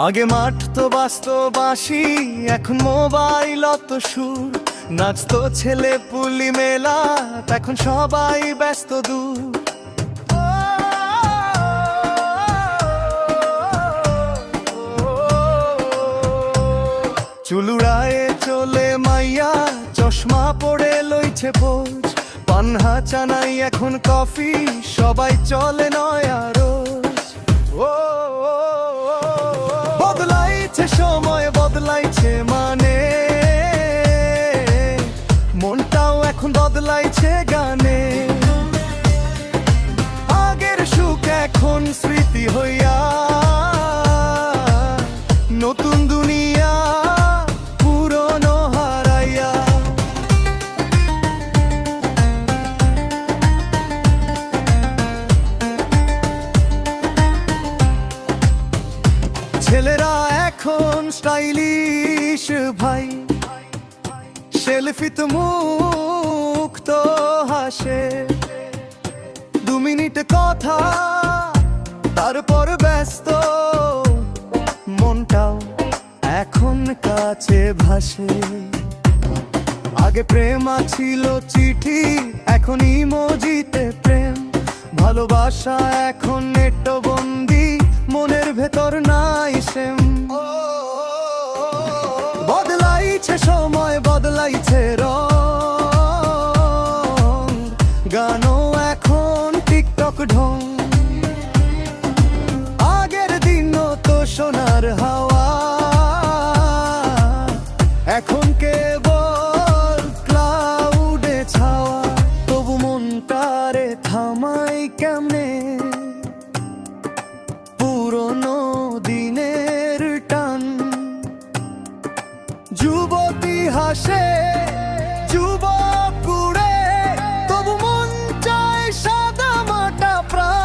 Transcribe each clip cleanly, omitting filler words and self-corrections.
আগে মাঠ তো বাঁশি, এখন মোবাইল অত সুর। নাচতো ছেলে পুলি মেলা, এখন সবাই ব্যস্ত দূর। চুলুড়ায় চলে মাইয়া, চশমা পড়ে লইছে পোজ। পান্হা চানাই এখন কফি, সবাই চলে নয়া রোজ। বদলাইছে সময়, বদলাইছে মানে, মনটাও এখন বদলাইছে গানে। আগের সুখ এখন স্মৃতি হইয়া, নতুন দুনিয়া পুরনো হারাইয়া। ছেলেরা এখন স্টাইলিশ ভাই, সেলফিতে মুক্ত হাসে। 2 মিনিট কথা, তারপর ব্যস্ত, মনটাও এখন কাছে ভাসে। আগে প্রেম ছিল চিঠি, এখন ইমোজিতে প্রেম। ভালোবাসা এখন নেটো বন্দি, মনের ভেতর নাই সেম। বদলাইছে সময়, বদলাইছে রং, গানও এখন টিকটক ঢং। আগের দিনও তো সোনার হাওয়া, এখন কেবল ক্লাউডে ছাওয়া। তবু মনটারে থামাই কেমনে, পুরনো দিনের টান। যুবতী হাসে, যুবক কুড়ে, তবু মন চায় সাদা মাটা প্রাণ।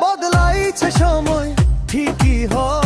বদলাইছে সময় ঠিকই হয়,